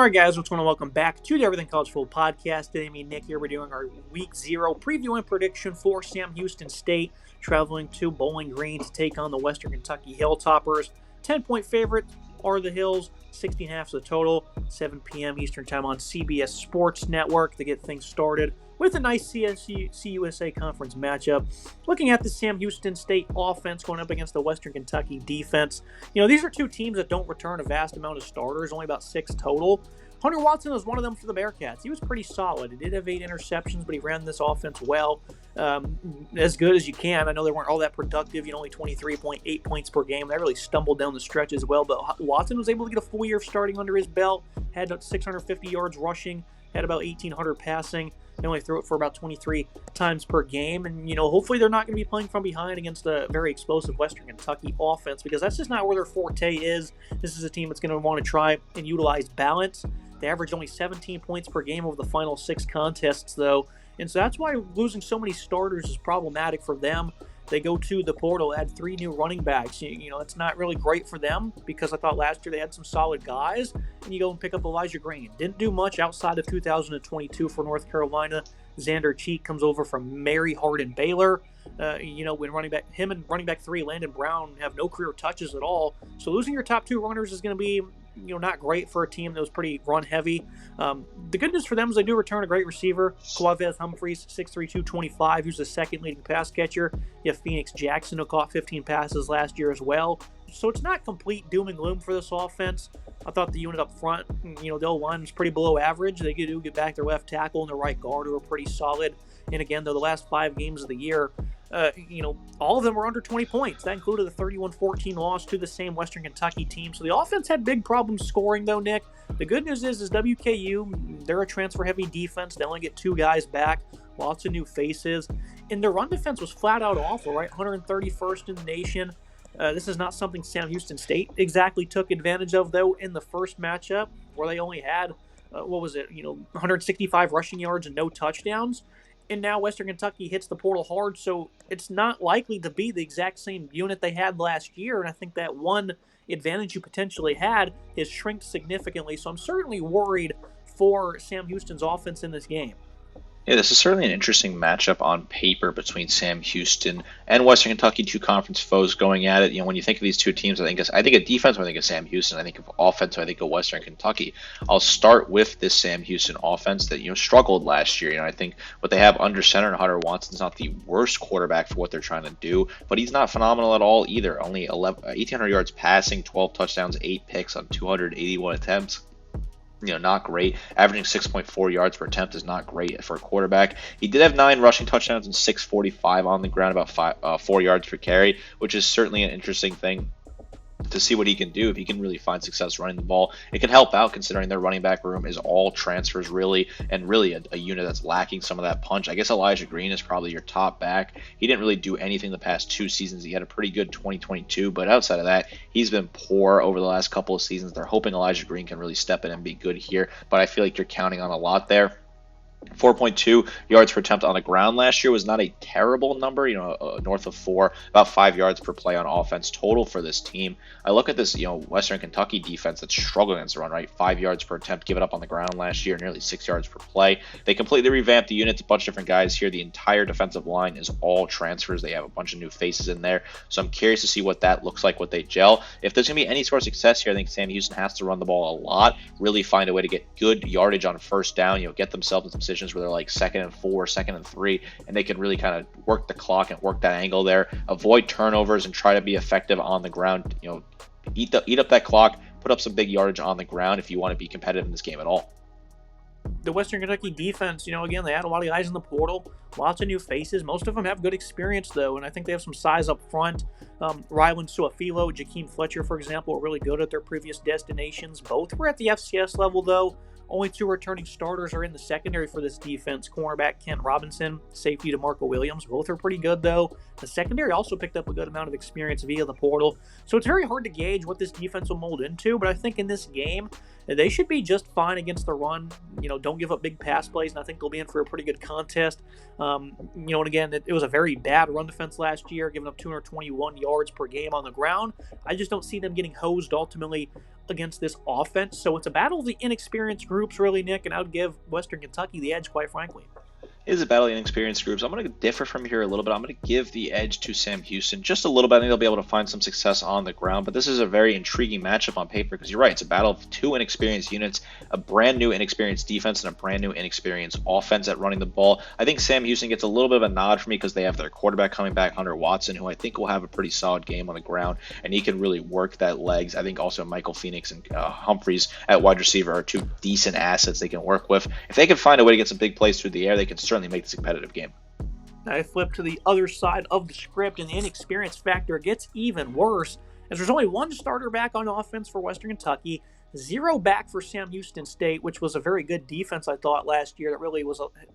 All right, guys, what's going on? Welcome back to the Everything College Football Podcast. Today, me and Nick here, we're doing our Week 0 preview and prediction for Sam Houston State, traveling to Bowling Green to take on the Western Kentucky Hilltoppers. 10-point favorite are the Hills, 16.5 the total, 7 p.m. Eastern Time on CBS Sports Network to get things started with a nice CUSA Conference matchup. Looking at the Sam Houston State offense going up against the Western Kentucky defense, these are two teams that don't return a vast amount of starters, only about 6 total. Hunter Watson was one of them for the Bearcats. He was pretty solid. He did have 8 interceptions, but he ran this offense well, as good as you can. I know they weren't all that productive, only 23.8 points per game. They really stumbled down the stretch as well, but Watson was able to get a full year of starting under his belt, had 650 yards rushing, had about 1,800 passing. They only threw it for about 23 times per game. And, hopefully they're not going to be playing from behind against a very explosive Western Kentucky offense because that's just not where their forte is. This is a team that's going to want to try and utilize balance. They averaged only 17 points per game over the final 6 contests, though. And so that's why losing so many starters is problematic for them. They go to the portal, add 3 new running backs. It's not really great for them because I thought last year they had some solid guys. And you go and pick up Elijah Green. Didn't do much outside of 2022 for North Carolina. Xander Cheek comes over from Mary Hardin Baylor. When him and running back 3, Landon Brown, have no career touches at all. So losing your top 2 runners is going to be not great for a team that was pretty run heavy. The good news for them is they do return a great receiver, Quavez Humphreys, 6'3", 225, who's the second leading pass catcher. You have Phoenix Jackson, who caught 15 passes last year as well. So it's not complete doom and gloom for this offense. I thought the unit up front, the O-line was pretty below average. They do get back their left tackle and their right guard, who are pretty solid. And again, though, the last 5 games of the year, all of them were under 20 points. That included a 31-14 loss to the same Western Kentucky team. So the offense had big problems scoring, though, Nick. The good news is WKU, they're a transfer-heavy defense. They only get 2 guys back, lots of new faces. And their run defense was flat out awful, right? 131st in the nation. This is not something Sam Houston State exactly took advantage of, though, in the first matchup, where they only had, 165 rushing yards and no touchdowns. And now Western Kentucky hits the portal hard, so it's not likely to be the exact same unit they had last year. And I think that one advantage you potentially had has shrinked significantly. So I'm certainly worried for Sam Houston's offense in this game. Yeah, this is certainly an interesting matchup on paper between Sam Houston and Western Kentucky, 2 conference foes going at it. When you think of these 2 teams, I think of defense when I think of Sam Houston. I think of offense when I think of Western Kentucky. I'll start with this Sam Houston offense that struggled last year. I think what they have under center, and Hunter Watson's not the worst quarterback for what they're trying to do, but he's not phenomenal at all either. Only 1,800 yards passing, 12 touchdowns, 8 picks on 281 attempts. Not great. Averaging 6.4 yards per attempt is not great for a quarterback. He did have 9 rushing touchdowns and 645 on the ground, about 4 yards per carry, which is certainly an interesting thing to see what he can do if he can really find success running the ball. It can help out considering their running back room is all transfers really, and really a unit that's lacking some of that punch. I guess Elijah Green is probably your top back. He didn't really do anything the past 2 seasons. He had a pretty good 2022, but outside of that, he's been poor over the last couple of seasons. They're hoping Elijah Green can really step in and be good here, but I feel like you're counting on a lot there. 4.2 yards per attempt on the ground last year was not a terrible number, north of 4, about 5 yards per play on offense total for this team. I look at this, Western Kentucky defense that's struggling against the run, right? 5 yards per attempt given up on the ground last year, nearly 6 yards per play. They completely revamped the units, a bunch of different guys here. The entire defensive line is all transfers. They have a bunch of new faces in there. So I'm curious to see what that looks like, what they gel. If there's going to be any sort of success here, I think Sam Houston has to run the ball a lot, really find a way to get good yardage on first down, get themselves in some positions where they're like 2nd and 4, 2nd and 3, and they can really kind of work the clock and work that angle there, avoid turnovers and try to be effective on the ground, eat up that clock, put up some big yardage on the ground if you want to be competitive in this game at all. The Western Kentucky defense, again, they had a lot of guys in the portal, lots of new faces. Most of them have good experience, though, and I think they have some size up front. Ryland Suafilo, Jakeem Fletcher, for example, were really good at their previous destinations. Both were at the FCS level, though. Only 2 returning starters are in the secondary for this defense. Cornerback Kent Robinson, safety DeMarco Williams. Both are pretty good, though. The secondary also picked up a good amount of experience via the portal. So it's very hard to gauge what this defense will mold into, but I think in this game, they should be just fine against the run. Don't give up big pass plays, and I think they'll be in for a pretty good contest. And again, it was a very bad run defense last year, giving up 221 yards per game on the ground. I just don't see them getting hosed ultimately against this offense. So it's a battle of the inexperienced groups, really, Nick, and I would give Western Kentucky the edge, quite frankly. It is a battle of inexperienced groups. I'm going to differ from here a little bit. I'm going to give the edge to Sam Houston just a little bit. I think they'll be able to find some success on the ground, but this is a very intriguing matchup on paper because you're right. It's a battle of two inexperienced units, a brand new inexperienced defense and a brand new inexperienced offense at running the ball. I think Sam Houston gets a little bit of a nod for me because they have their quarterback coming back, Hunter Watson, who I think will have a pretty solid game on the ground, and he can really work that legs. I think also Michael Phoenix and Humphreys at wide receiver are two decent assets they can work with. If they can find a way to get some big plays through the air, they can certainly make this a competitive game. I flip to the other side of the script, and the inexperience factor gets even worse, as there's only one starter back on offense for Western Kentucky, 0 back for Sam Houston State, which was a very good defense, I thought, last year. That really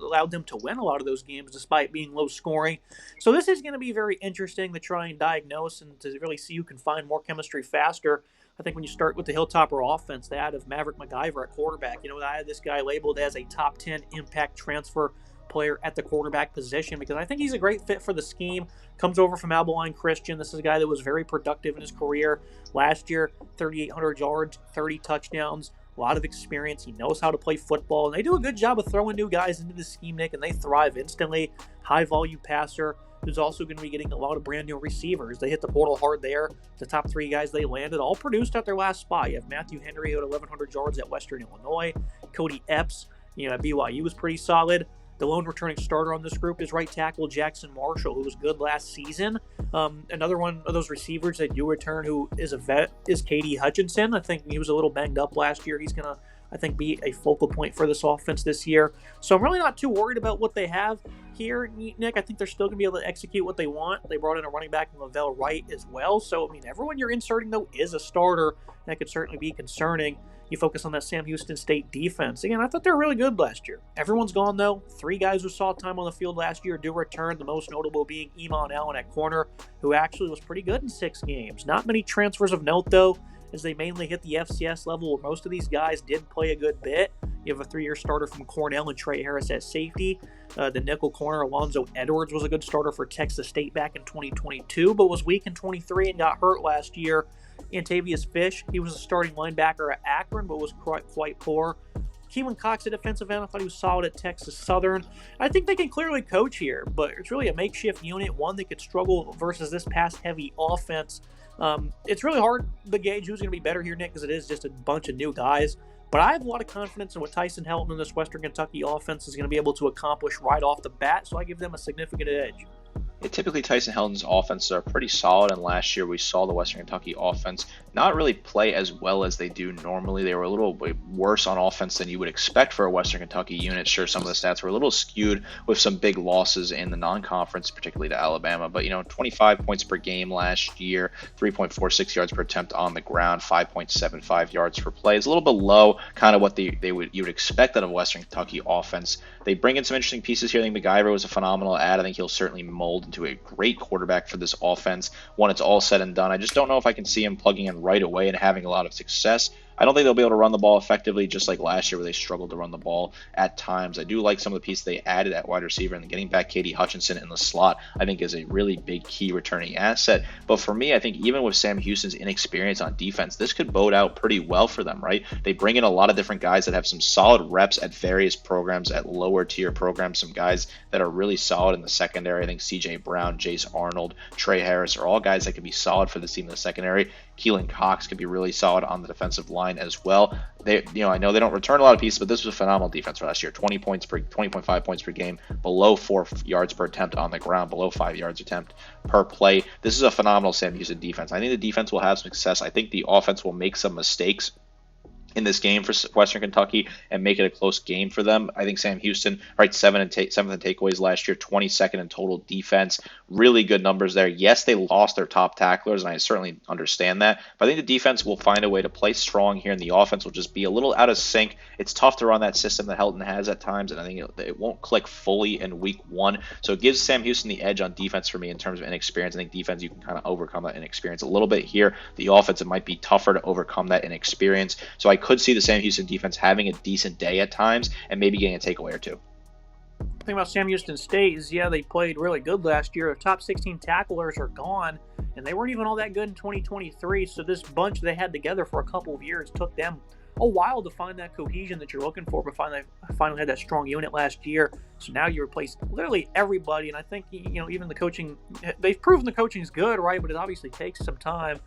allowed them to win a lot of those games despite being low scoring. So this is going to be very interesting to try and diagnose and to really see who can find more chemistry faster. I think when you start with the Hilltopper offense, they had Maverick MacGyver at quarterback. I had this guy labeled as a top 10 impact transfer player at the quarterback position because I think he's a great fit for the scheme. Comes over from Abilene Christian. This is a guy that was very productive in his career. Last year, 3,800 yards, 30 touchdowns, a lot of experience. He knows how to play football, and they do a good job of throwing new guys into the scheme, Nick, and they thrive instantly. High-volume passer who's also going to be getting a lot of brand new receivers. They hit the portal hard there. The top 3 guys they landed all produced at their last spot. You have Matthew Henry, who had 1,100 yards at Western Illinois. Cody Epps, at BYU was pretty solid. The lone returning starter on this group is right tackle Jackson Marshall, who was good last season. Another one of those receivers that do return who is a vet is Katie Hutchinson. I think he was a little banged up last year. He's going to, I think, be a focal point for this offense this year. So I'm really not too worried about what they have here, Nick. I think they're still going to be able to execute what they want. They brought in a running back in Lavelle Wright as well. So, everyone you're inserting, though, is a starter. That could certainly be concerning. You focus on that Sam Houston State defense. Again, I thought they were really good last year. Everyone's gone, though. 3 guys who saw time on the field last year do return, the most notable being Iman Allen at corner, who actually was pretty good in 6 games. Not many transfers of note, though, as they mainly hit the FCS level, where most of these guys did play a good bit. You have a 3-year starter from Cornell and Trey Harris at safety. The nickel corner, Alonzo Edwards, was a good starter for Texas State back in 2022, but was weak in 23 and got hurt last year. Antavius Fish, he was a starting linebacker at Akron, but was quite poor. Keelan Cox, a defensive end, I thought he was solid at Texas Southern. I think they can clearly coach here, but it's really a makeshift unit, one that could struggle versus this pass-heavy offense. It's really hard to gauge who's going to be better here, Nick, because it is just a bunch of new guys. But I have a lot of confidence in what Tyson Helton and this Western Kentucky offense is going to be able to accomplish right off the bat, so I give them a significant edge. Typically, Tyson Helton's offenses are pretty solid, and last year we saw the Western Kentucky offense not really play as well as they do normally. They were a little bit worse on offense than you would expect for a Western Kentucky unit. Sure, some of the stats were a little skewed with some big losses in the non-conference, particularly to Alabama, but 25 points per game last year, 3.46 yards per attempt on the ground, 5.75 yards per play. It's a little below kind of what you would expect out of a Western Kentucky offense. They bring in some interesting pieces here. I think MacGyver was a phenomenal add. I think he'll certainly mold into a great quarterback for this offense when it's all said and done. I just don't know if I can see him plugging in right away and having a lot of success. I don't think they'll be able to run the ball effectively, just like last year where they struggled to run the ball at times. I do like some of the pieces they added at wide receiver, and getting back Katie Hutchinson in the slot, I think, is a really big key returning asset. But for me, I think even with Sam Houston's inexperience on defense, this could bode out pretty well for them, right? They bring in a lot of different guys that have some solid reps at various programs, at lower tier programs, some guys that are really solid in the secondary. I think CJ Brown, Jace Arnold, Trey Harris are all guys that could be solid for this team in the secondary. Keelan Cox could be really solid on the defensive line as well. I know they don't return a lot of pieces, but this was a phenomenal defense last year. 20.5 points per game, below 4 yards per attempt on the ground, below 5 yards attempt per play. This is a phenomenal Sam Houston defense. I think the defense will have success. I think the offense will make some mistakes in this game for Western Kentucky and make it a close game for them. I think Sam Houston, right, 7th in takeaways last year, 22nd in total defense. Really good numbers there. Yes, they lost their top tacklers, and I certainly understand that. But I think the defense will find a way to play strong here, and the offense will just be a little out of sync. It's tough to run that system that Helton has at times, and I think it won't click fully in week 1. So it gives Sam Houston the edge on defense for me in terms of inexperience. I think defense, you can kind of overcome that inexperience a little bit here. The offense, it might be tougher to overcome that inexperience. So I could see the Sam Houston defense having a decent day at times and maybe getting a takeaway or two. The thing about Sam Houston State is, they played really good last year. Their top 16 tacklers are gone. and they weren't even all that good in 2023. So this bunch they had together for a couple of years took them a while to find that cohesion that you're looking for, but finally had that strong unit last year. So now you replace literally everybody, and I think even the coaching, they've proven the coaching is good, right? But it obviously takes some time.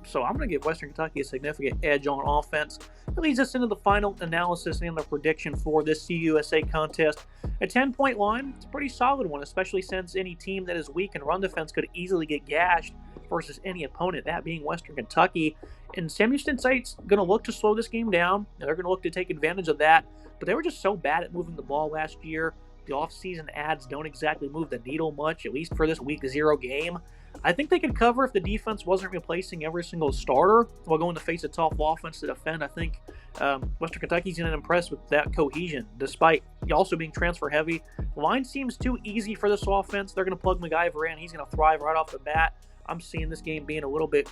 So I'm going to give Western Kentucky a significant edge on offense. It leads us into the final analysis and the prediction for this CUSA contest. A 10-point line, it's a pretty solid one, especially since any team that is weak in run defense could easily get gashed versus any opponent, that being Western Kentucky. And Sam Houston State's going to look to slow this game down, and they're going to look to take advantage of that. But they were just so bad at moving the ball last year. The offseason ads don't exactly move the needle much, at least for this Week 0 game. I think they could cover if the defense wasn't replacing every single starter while going to face a tough offense to defend. I think Western Kentucky's going to impress with that cohesion, despite also being transfer heavy. The line seems too easy for this offense. They're going to plug MacGyver in. He's going to thrive right off the bat. I'm seeing this game being a little bit,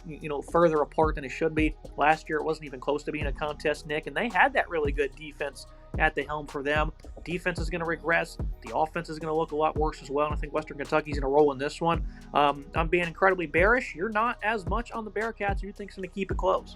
further apart than it should be. Last year, it wasn't even close to being a contest, Nick, and they had that really good defense at the helm for them. Defense is going to regress. The offense is going to look a lot worse as well, and I think Western Kentucky's going to roll in this one. I'm being incredibly bearish. You're not as much on the Bearcats. You think it's going to keep it close.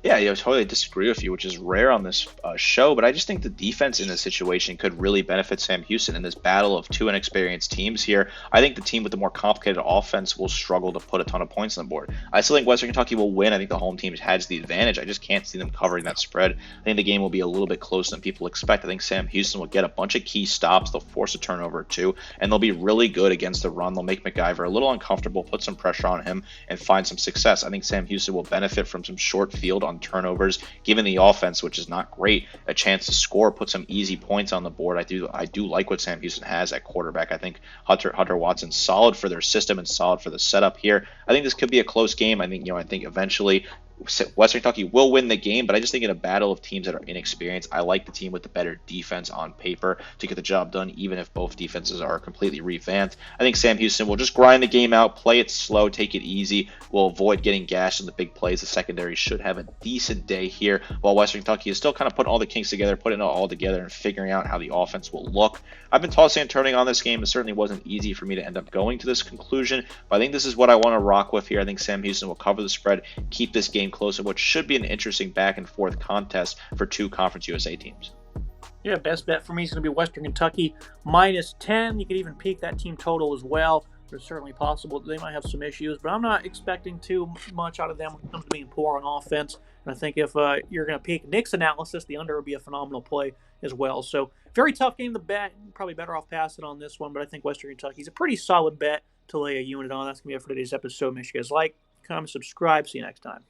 Yeah, I totally disagree with you, which is rare on this show, but I just think the defense in this situation could really benefit Sam Houston in this battle of two inexperienced teams here. I think the team with the more complicated offense will struggle to put a ton of points on the board. I still think Western Kentucky will win. I think the home team has the advantage. I just can't see them covering that spread. I think the game will be a little bit closer than people expect. I think Sam Houston will get a bunch of key stops. They'll force a turnover or two, and they'll be really good against the run. They'll make MacGyver a little uncomfortable, put some pressure on him, and find some success. I think Sam Houston will benefit from some short field on turnovers, giving the offense, which is not great, a chance to score, put some easy points on the board. I do like what Sam Houston has at quarterback. I think Hunter Watson's solid for their system and solid for the setup here. I think this could be a close game. I think eventually Western Kentucky will win the game, but I just think in a battle of teams that are inexperienced, I like the team with the better defense on paper to get the job done, even if both defenses are completely revamped. I think Sam Houston will just grind the game out, play it slow, take it easy, will avoid getting gashed in the big plays. The secondary should have a decent day here, while Western Kentucky is still kind of putting all the kinks together, putting it all together, and figuring out how the offense will look. I've been tossing and turning on this game. It certainly wasn't easy for me to end up going to this conclusion, but I think this is what I want to rock with here. I think Sam Houston will cover the spread, keep this game close in what should be an interesting back and forth contest for two Conference USA teams. Yeah, best bet for me is going to be Western Kentucky -10. You could even peek that team total as well. It's certainly possible they might have some issues, but I'm not expecting too much out of them when it comes to being poor on offense. And I think if you're going to peek Nick's analysis, the under would be a phenomenal play as well. So very tough game to bet. Probably better off passing on this one, but I think Western Kentucky is a pretty solid bet to lay a unit on. That's going to be it for today's episode. Make sure you guys like, comment, subscribe. See you next time.